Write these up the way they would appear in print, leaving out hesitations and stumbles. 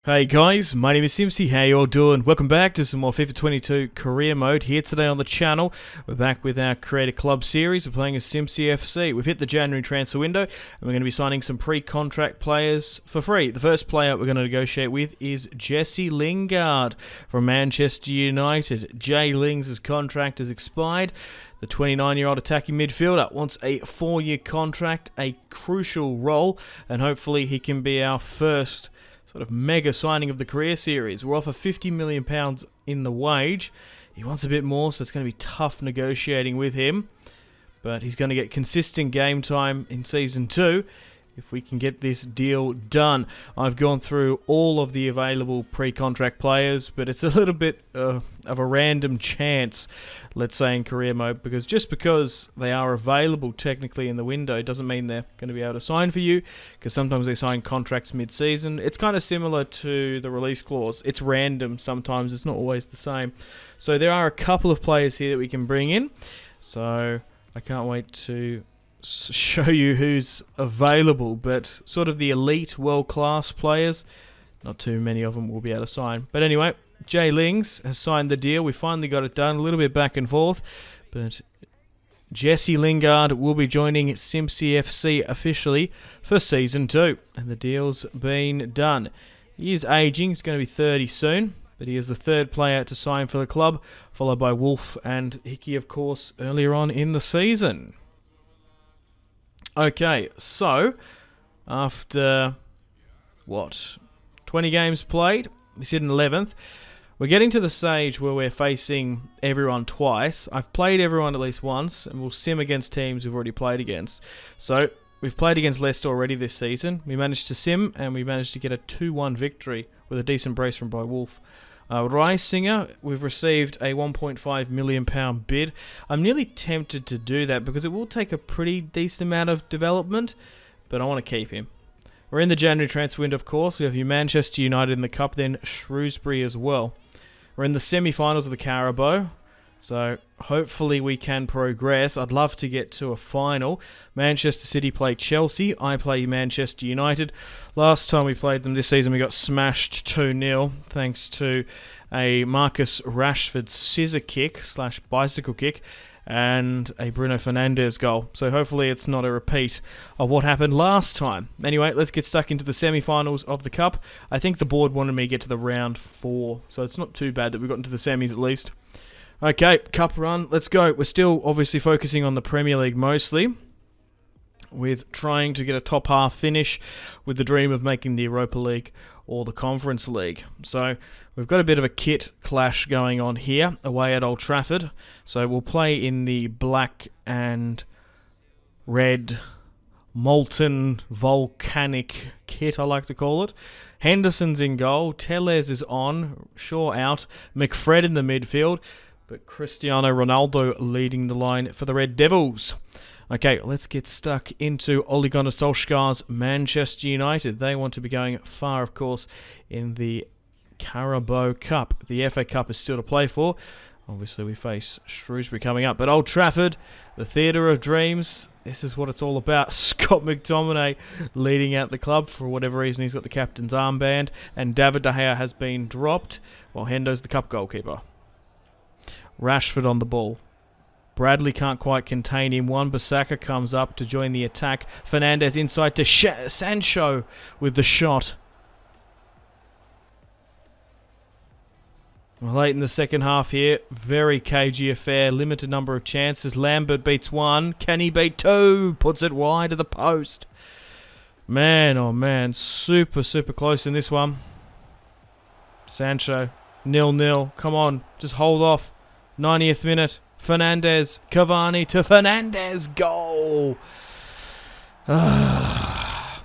Hey guys, my name is Simpzy, how you all doing? Welcome back to some more FIFA 22 career mode here today on the channel. We're back with our Creator Club series. We're playing as Simpzy FC. We've hit the January transfer window and we're going to be signing some pre-contract players for free. The first player we're going to negotiate with is Jesse Lingard from Manchester United. Jay Ling's contract has expired. The 29-year-old attacking midfielder wants a 4-year contract, a crucial role, and hopefully he can be our first sort of mega signing of the career series. We're offer £50 million in the wage. He wants a bit more, so it's going to be tough negotiating with him. But he's going to get consistent game time in Season 2 if we can get this deal done. I've gone through all of the available pre-contract players, but it's a little bit of a random chance, let's say, in career mode, because just because they are available technically in the window doesn't mean they're going to be able to sign for you, because sometimes they sign contracts mid-season. It's kind of similar to the release clause. It's random sometimes. It's not always the same. So there are a couple of players here that we can bring in. So I can't wait to show you who's available, but sort of the elite world-class players, not too many of them will be able to sign. But anyway, Jay Lings has signed the deal. We finally got it done, a little bit back and forth, but Jesse Lingard will be joining Simpzy FC officially for Season 2, and the deal's been done. He is aging, he's going to be 30 soon, but he is the third player to sign for the club, followed by Wolf and Hickey, of course, earlier on in the season. Okay, so after 20 games played, we sit in 11th. We're getting to the stage where we're facing everyone twice. I've played everyone at least once, and we'll sim against teams we've already played against. So we've played against Leicester already this season. We managed to sim, and we managed to get a 2-1 victory with a decent brace from by Wolf. Reisinger, we've received a £1.5 million bid. I'm nearly tempted to do that because it will take a pretty decent amount of development, but I want to keep him. We're in the January transfer window, of course. We have Manchester United in the Cup, then Shrewsbury as well. We're in the semi-finals of the Carabao, so hopefully we can progress. I'd love to get to a final. Manchester City play Chelsea. I play Manchester United. Last time we played them this season, we got smashed 2-0 thanks to a Marcus Rashford scissor kick / bicycle kick and a Bruno Fernandes goal. So hopefully it's not a repeat of what happened last time. Anyway, let's get stuck into the semi-finals of the Cup. I think the board wanted me to get to the round 4, so it's not too bad that we got into the semis at least. Okay, Cup run, let's go. We're still obviously focusing on the Premier League mostly, with trying to get a top half finish with the dream of making the Europa League or the Conference League. So we've got a bit of a kit clash going on here away at Old Trafford. So we'll play in the black and red molten volcanic kit, I like to call it. Henderson's in goal, Tellez is on, Shaw out, McFred in the midfield, but Cristiano Ronaldo leading the line for the Red Devils. Okay, let's get stuck into Ole Gunnar Solskjaer's Manchester United. They want to be going far, of course, in the Carabao Cup. The FA Cup is still to play for. Obviously, we face Shrewsbury coming up. But Old Trafford, the Theatre of Dreams, this is what it's all about. Scott McTominay leading out the club. For whatever reason, he's got the captain's armband. And David De Gea has been dropped, while Hendo's the cup goalkeeper. Rashford on the ball. Bradley can't quite contain him. Wan-Bissaka comes up to join the attack. Fernandes inside to Sancho with the shot. Late in the second half here, very cagey affair, limited number of chances. Lambert beats one. Can he beat two? Puts it wide of the post. Man, oh man, super close in this one. Sancho, 0-0. Come on, just hold off. 90th minute. Fernandes, Cavani to Fernandes, goal. I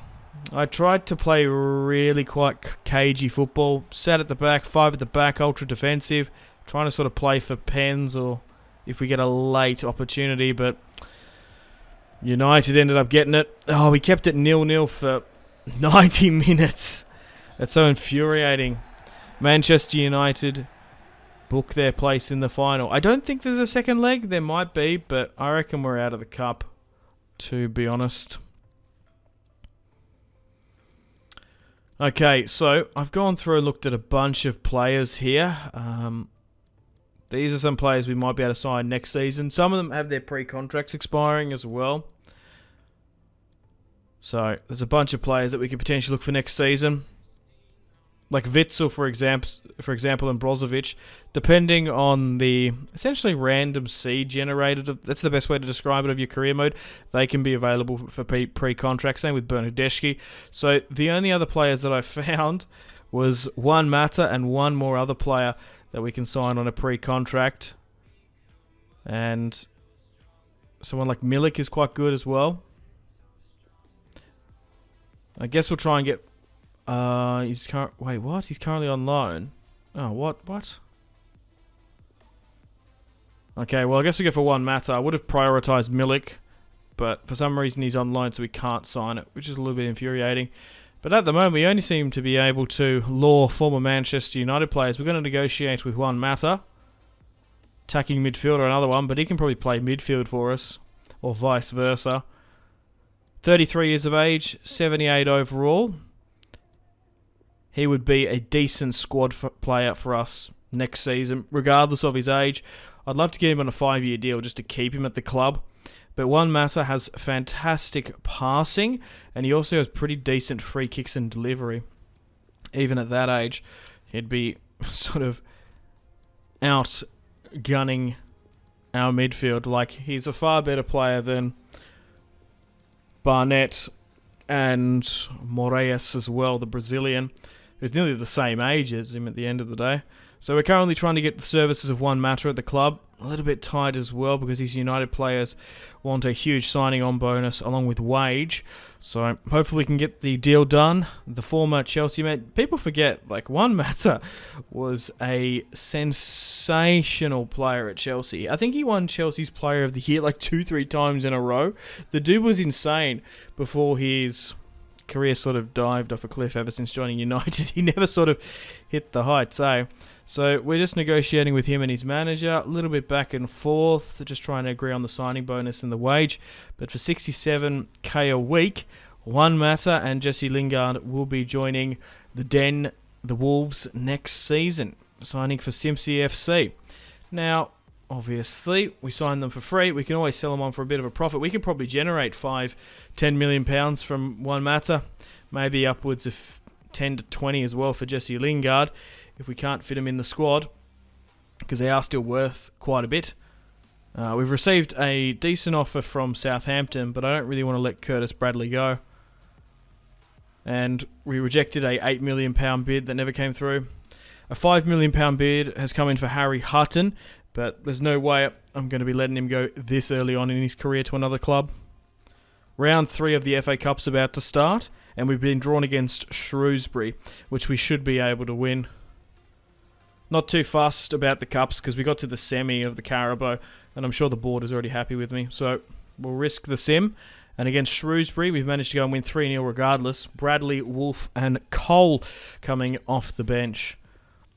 tried to play really quite cagey football. Sat at the back, 5 at the back, ultra defensive. Trying to sort of play for pens or if we get a late opportunity, but United ended up getting it. Oh, we kept it 0-0 for 90 minutes. That's so infuriating. Manchester United book their place in the final. I don't think there's a second leg. There might be, but I reckon we're out of the cup, to be honest. Okay, so I've gone through and looked at a bunch of players here. These are some players we might be able to sign next season. Some of them have their pre-contracts expiring as well. So there's a bunch of players that we could potentially look for next season. Like Witzel, for example, and Brozovic, depending on the essentially random seed generated, that's the best way to describe it, of your career mode, they can be available for pre-contract, same with Bernardeschi. So the only other players that I found was one Mata and one more other player that we can sign on a pre-contract. And someone like Milik is quite good as well. I guess we'll try and get... wait, what? He's currently on loan. Oh, what? Okay, well, I guess we go for one Mata. I would have prioritised Milik, but for some reason he's on loan, so we can't sign it, which is a little bit infuriating. But at the moment, we only seem to be able to lure former Manchester United players. We're going to negotiate with one Mata, attacking midfielder, another one, but he can probably play midfield for us, or vice versa. 33 years of age, 78 overall. He would be a decent squad player for us next season, regardless of his age. I'd love to get him on a 5-year deal just to keep him at the club. But Juan Mata has fantastic passing, and he also has pretty decent free kicks and delivery. Even at that age, he'd be sort of outgunning our midfield. Like, he's a far better player than Barnett and Moraes as well, the Brazilian, who's nearly the same age as him at the end of the day. So we're currently trying to get the services of one Mata at the club. A little bit tight as well because these United players want a huge signing on bonus along with wage. So hopefully we can get the deal done. The former Chelsea mate, people forget, like, one Mata was a sensational player at Chelsea. I think he won Chelsea's Player of the Year like 2-3 times in a row. The dude was insane before his career sort of dived off a cliff ever since joining United. He never sort of hit the heights, eh? So we're just negotiating with him and his manager, a little bit back and forth, just trying to agree on the signing bonus and the wage. But for 67k a week, one Mata and Jesse Lingard will be joining the Wolves next season, signing for Simpzy FC. Now, obviously, we sign them for free. We can always sell them on for a bit of a profit. We could probably generate £5-10 million from one Mata, maybe upwards of 10 to 20 as well for Jesse Lingard, if we can't fit them in the squad, because they are still worth quite a bit. We've received a decent offer from Southampton, but I don't really want to let Curtis Bradley go. And we rejected a £8 million bid that never came through. A £5 million bid has come in for Harry Hutton, but there's no way I'm going to be letting him go this early on in his career to another club. Round 3 of the FA Cup's about to start, and we've been drawn against Shrewsbury, which we should be able to win. Not too fussed about the Cups because we got to the semi of the Carabao, and I'm sure the board is already happy with me. So we'll risk the sim. And against Shrewsbury, we've managed to go and win 3-0 regardless. Bradley, Wolf and Cole coming off the bench.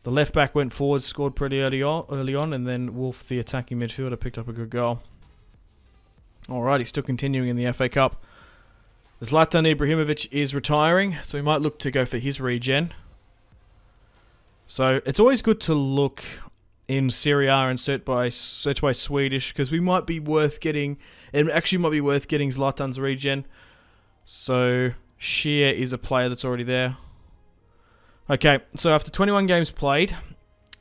The left back went forward, scored pretty early on, and then Wolf, the attacking midfielder, picked up a good goal. Alrighty, still continuing in the FA Cup. Zlatan Ibrahimovic is retiring, so we might look to go for his regen. So it's always good to look in Serie A and search by Swedish, because we might be worth getting. It actually might be worth getting Zlatan's regen. So Shear is a player that's already there. Okay, so after 21 games played,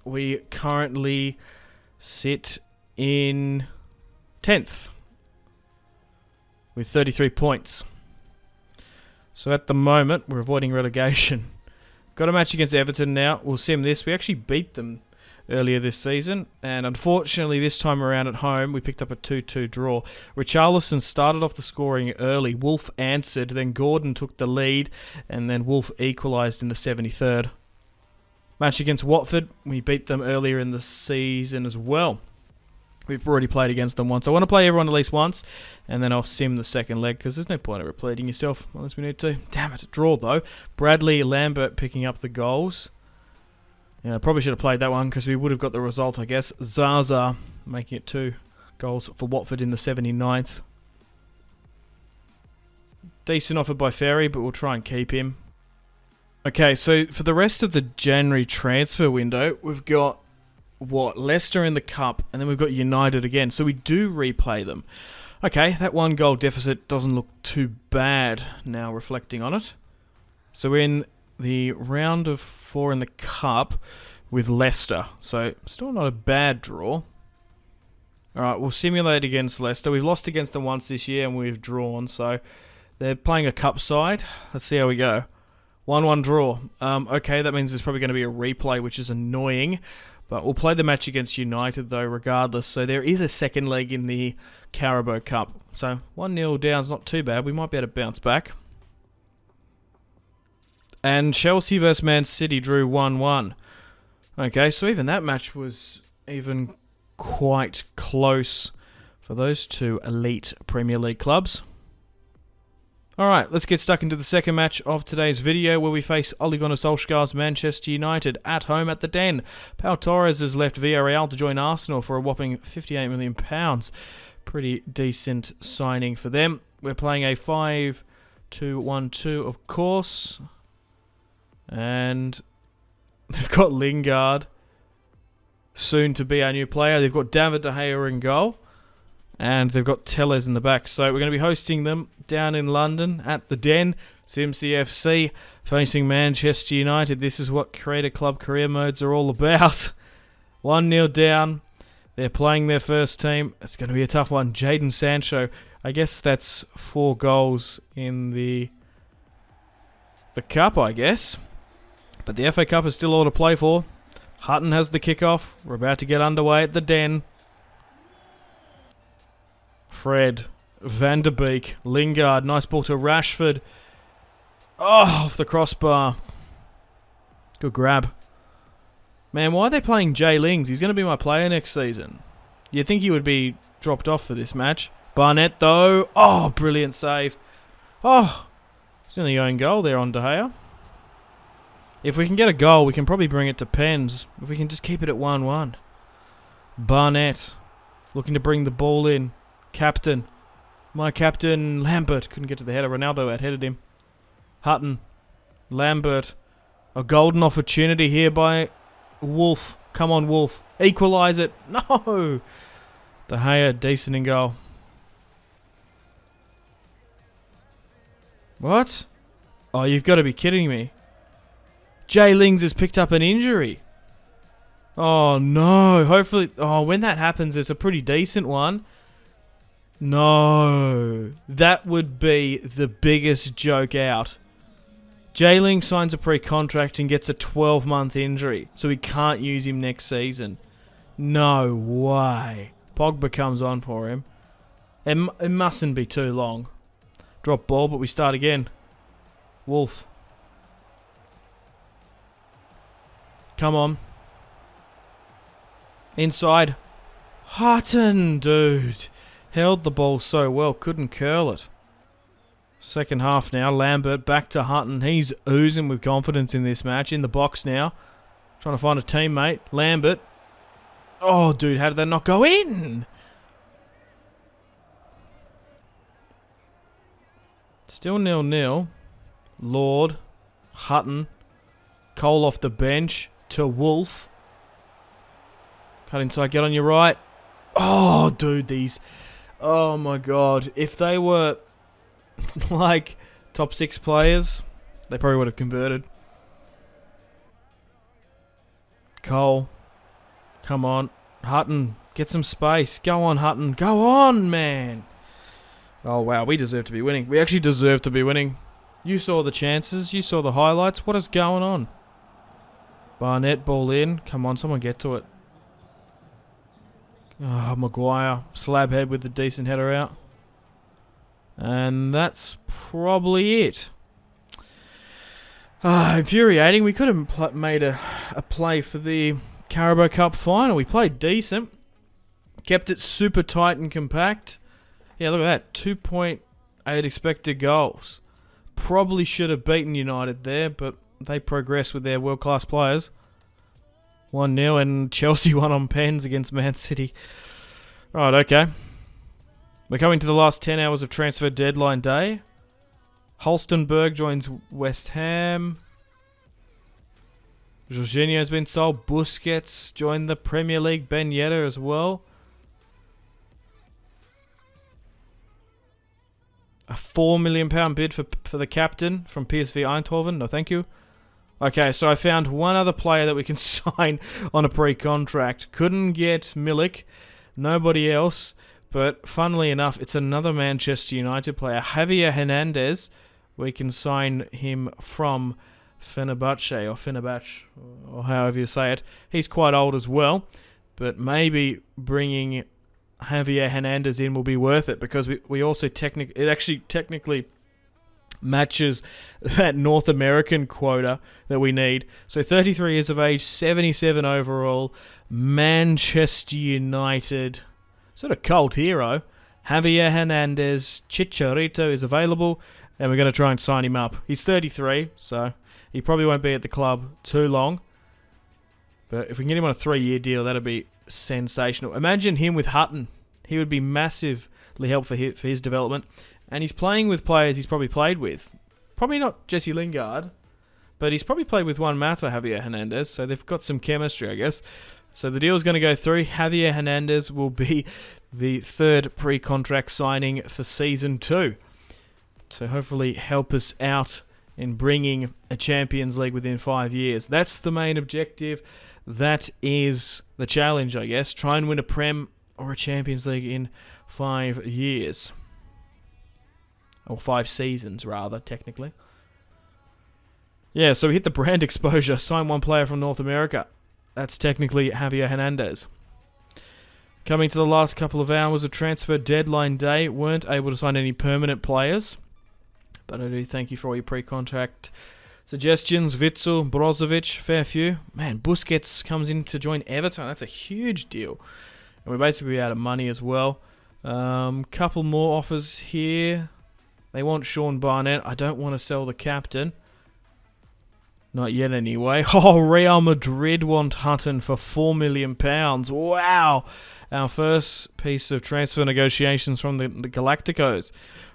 we currently sit in 10th with 33 points. So at the moment, we're avoiding relegation. Got a match against Everton now. We'll sim this. We actually beat them earlier this season, and unfortunately this time around at home we picked up a 2-2 draw. Richarlison started off the scoring early. Wolf answered, then Gordon took the lead, and then Wolf equalised in the 73rd. Match against Watford, we beat them earlier in the season as well. We've already played against them once. I want to play everyone at least once, and then I'll sim the second leg, because there's no point in repleting yourself unless we need to. Damn it, draw though. Bradley Lambert picking up the goals. Yeah, I probably should have played that one, because we would have got the result, I guess. Zaza making it 2 goals for Watford in the 79th. Decent offer by Ferry, but we'll try and keep him. Okay, so for the rest of the January transfer window, we've got, Leicester in the Cup, and then we've got United again. So we do replay them. Okay, that 1 goal deficit doesn't look too bad now reflecting on it. So we're in the round of 4 in the Cup with Leicester. So still not a bad draw. Alright, we'll simulate against Leicester. We've lost against them once this year and we've drawn. So they're playing a Cup side. Let's see how we go. 1-1 draw. Okay, that means there's probably going to be a replay, which is annoying. But we'll play the match against United, though, regardless. So there is a second leg in the Carabao Cup. So 1-0 down is not too bad. We might be able to bounce back. And Chelsea versus Man City drew 1-1. Okay, so even that match was even quite close for those two elite Premier League clubs. Alright, let's get stuck into the second match of today's video where we face Ole Gunnar Solskjaer's Manchester United at home at the Den. Pau Torres has left Villarreal to join Arsenal for a whopping £58 million. Pretty decent signing for them. We're playing a 5-2-1-2, of course. And they've got Lingard, soon to be our new player. They've got David De Gea in goal. And they've got Tellez in the back. So we're going to be hosting them down in London at the Den. Simpzy FC facing Manchester United. This is what Creator Club career modes are all about. 1-0 down. They're playing their first team. It's going to be a tough one. Jadon Sancho. I guess that's 4 goals in the Cup, I guess. But the FA Cup is still all to play for. Hutton has the kickoff. We're about to get underway at the Den. Fred, Van der Beek, Lingard, nice ball to Rashford. Oh, off the crossbar. Good grab. Man, why are they playing Jay Lings? He's going to be my player next season. You'd think he would be dropped off for this match. Barnett, though. Oh, brilliant save. Oh, it's only own goal there on De Gea. If we can get a goal, we can probably bring it to pens. If we can just keep it at 1-1. Barnett, looking to bring the ball in. Captain. My captain, Lambert. Couldn't get to the header. Ronaldo out-headed him. Hutton. Lambert. A golden opportunity here by Wolf. Come on, Wolf. Equalise it. No! De Gea, decent in goal. What? Oh, you've got to be kidding me. Jay Lings has picked up an injury. Oh, no. Hopefully... Oh, when that happens, it's a pretty decent one. No, that would be the biggest joke out. Jayling signs a pre-contract and gets a 12-month injury, so we can't use him next season. No way. Pogba comes on for him. It mustn't be too long. Drop ball, but we start again. Wolf. Come on. Inside. Hutton, dude. Held the ball so well, couldn't curl it. Second half now, Lambert back to Hutton. He's oozing with confidence in this match. In the box now. Trying to find a teammate. Lambert. Oh, dude, how did that not go in? Still 0-0. Lord. Hutton. Cole off the bench to Wolf. Cut inside, get on your right. Oh, dude, these... Oh my god. If they were like top 6 players, they probably would have converted. Cole. Come on. Hutton. Get some space. Go on, Hutton. Go on, man. Oh, wow. We deserve to be winning. We actually deserve to be winning. You saw the chances. You saw the highlights. What is going on? Barnett, ball in. Come on, someone get to it. Oh, Maguire. Slab head with the decent header out. And that's probably it. Infuriating. We could have made a play for the Carabao Cup final. We played decent. Kept it super tight and compact. Yeah, look at that. 2.8 expected goals. Probably should have beaten United there, but they progress with their world-class players. 1-0 and Chelsea won on pens against Man City. Right, okay. We're coming to the last 10 hours of transfer deadline day. Holstenberg joins West Ham. Jorginho's been sold. Busquets joined the Premier League. Ben Yedder as well. A £4 million bid for the captain from PSV Eindhoven. No, thank you. Okay, so I found one other player that we can sign on a pre-contract. Couldn't get Milik. Nobody else. But funnily enough, it's another Manchester United player. Javier Hernandez. We can sign him from Fenerbahce, or however you say it. He's quite old as well. But maybe bringing Javier Hernandez in will be worth it, because we also technically matches that North American quota that we need. So 33 years of age, 77 overall, Manchester United, sort of cult hero, Javier Hernandez, Chicharito is available, and we're going to try and sign him up. He's 33, so he probably won't be at the club too long. But if we can get him on a 3-year deal, that'd be sensational. Imagine him with Hutton. He would be massively helpful for his development. And he's playing with players he's probably played with. Probably not Jesse Lingard, but he's probably played with Juan Mata, Javier Hernandez, so they've got some chemistry, I guess. So the deal's going to go through. Javier Hernandez will be the third pre-contract signing for Season 2 to hopefully help us out in bringing a Champions League within 5 years. That's the main objective. That is the challenge, I guess. Try and win a Prem or a Champions League in 5 years. Or 5 seasons, rather, technically. Yeah, so we hit the brand exposure. Sign one player from North America. That's technically Javier Hernandez. Coming to the last couple of hours of transfer deadline day. Weren't able to sign any permanent players. But I do thank you for all your pre-contract suggestions. Witsel, Brozovic, fair few. Man, Busquets comes in to join Everton. That's a huge deal. And we're basically out of money as well. Couple more offers here. They want Sean Barnett. I don't want to sell the captain. Not yet anyway. Oh, Real Madrid want Hutton for £4 million. Wow. Our first piece of transfer negotiations from the Galacticos.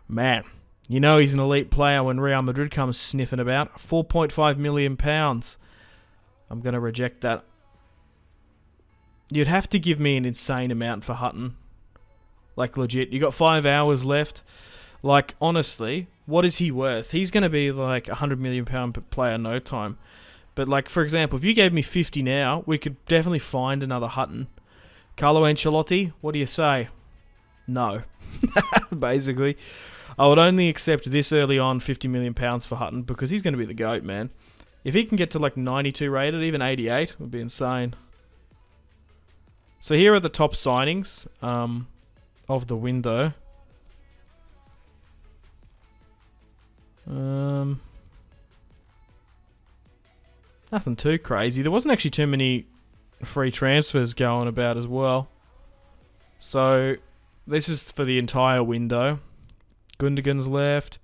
Man, you know he's an elite player when Real Madrid comes sniffing about. £4.5 million. I'm going to reject that. You'd have to give me an insane amount for Hutton. Like, legit. You got 5 hours left. Like, honestly, what is he worth? He's going to be like a £100 million player in no time. But, like, for example, if you gave me 50 now, we could definitely find another Hutton. Carlo Ancelotti, what do you say? No. Basically. I would only accept this early on £50 million for Hutton, because he's going to be the GOAT, man. If he can get to like 92 rated, even 88, would be insane. So here are the top signings of the window. Nothing too crazy. There wasn't actually too many free transfers going about as well. So this is for the entire window. Gundogan's left.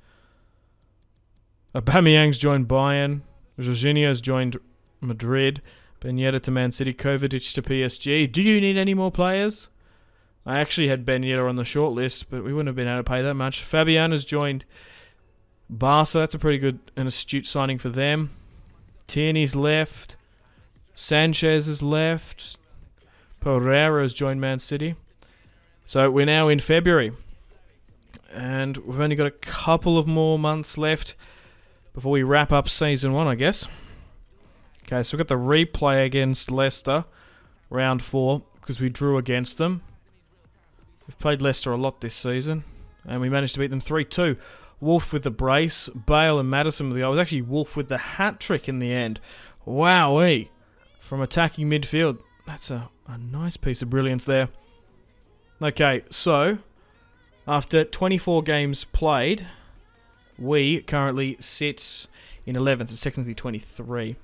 Aubameyang's joined Bayern. Jorginho's joined Madrid. Ben Yedder to Man City. Kovacic to PSG. Do you need any more players? I actually had Ben Yedder on the short list, but we wouldn't have been able to pay that much. Fabiana's joined Barca. That's a pretty good and astute signing for them. Tierney's left. Sanchez is left. Pereira has joined Man City. So we're now in February. And we've only got a couple of more months left before we wrap up Season 1, I guess. Okay, so we've got the replay against Leicester. Round 4, because we drew against them. We've played Leicester a lot this season. And we managed to beat them 3-2. Wolf with the brace. Bale and Maddison with the... I was actually Wolf with the hat-trick in the end. Wowee. From attacking midfield. That's a nice piece of brilliance there. Okay, so... after 24 games played, we currently sit in 11th. It's technically 23.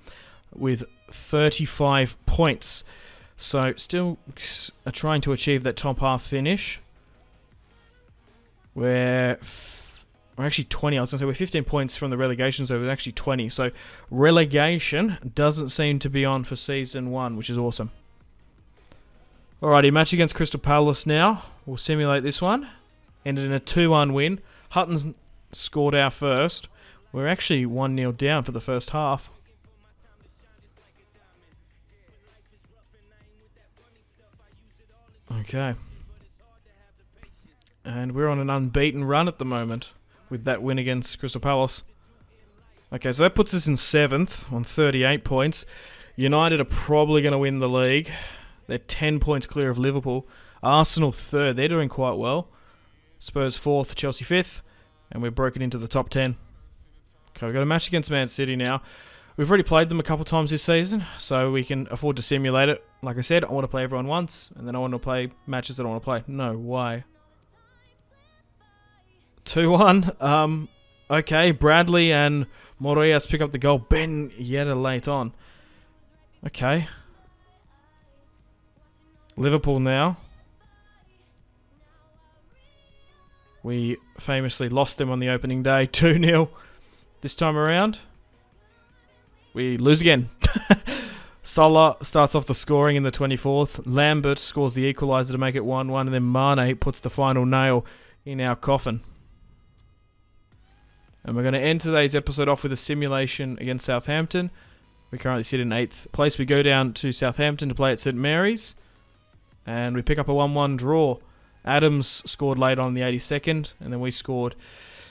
With 35 points. So, still trying to achieve that top half finish. We're actually 20. I was going to say we're 15 points from the relegation, so we're actually 20. So, relegation doesn't seem to be on for Season 1, which is awesome. Alrighty, match against Crystal Palace now. We'll simulate this one. Ended in a 2-1 win. Hutton's scored our first. We're actually 1-0 down for the first half. Okay. And we're on an unbeaten run at the moment with that win against Crystal Palace. Okay, so that puts us in 7th on 38 points. United are probably going to win the league. They're 10 points clear of Liverpool. Arsenal 3rd. They're doing quite well. Spurs 4th, Chelsea 5th. And we're broken into the top 10. Okay, we've got a match against Man City now. We've already played them a couple times this season, so we can afford to simulate it. Like I said, I want to play everyone once, and then I want to play matches that I want to play. No, why? 2-1. Okay, Bradley and Morias pick up the goal. Ben Yedder late on. Okay. Liverpool now. We famously lost them on the opening day, 2-0. This time around, we lose again. Salah starts off the scoring in the 24th. Lambert scores the equaliser to make it 1-1. And then Mane puts the final nail in our coffin. And we're going to end today's episode off with a simulation against Southampton. We currently sit in 8th place. We go down to Southampton to play at St Mary's. And we pick up a 1-1 draw. Adams scored late on the 82nd. And then we scored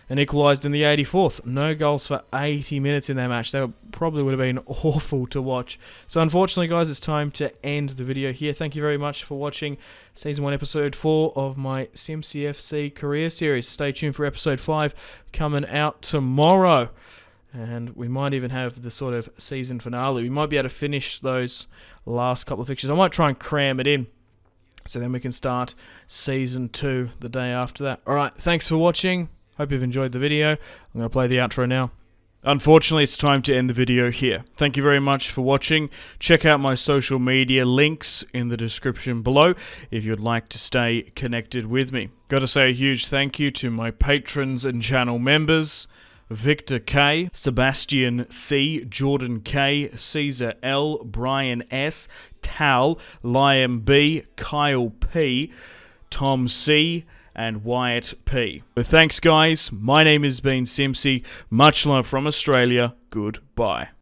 and equalised in the 84th. No goals for 80 minutes in that match. That probably would have been awful to watch. So unfortunately, guys, it's time to end the video here. Thank you very much for watching Season 1, Episode 4 of my Simpzy FC career series. Stay tuned for Episode 5 coming out tomorrow. And we might even have the sort of season finale. We might be able to finish those last couple of fixtures. I might try and cram it in, so then we can start Season 2 the day after that. Alright, thanks for watching. Hope you've enjoyed the video. I'm going to play the outro now. Unfortunately, it's time to end the video here. Thank you very much for watching. Check out my social media links in the description below if you'd like to stay connected with me. Got to say a huge thank you to my patrons and channel members: Victor K, Sebastian C, Jordan K, Caesar L, Brian S, Tal, Liam B, Kyle P, Tom C, and Wyatt P. So thanks, guys. My name has been Simpzy. Much love from Australia. Goodbye.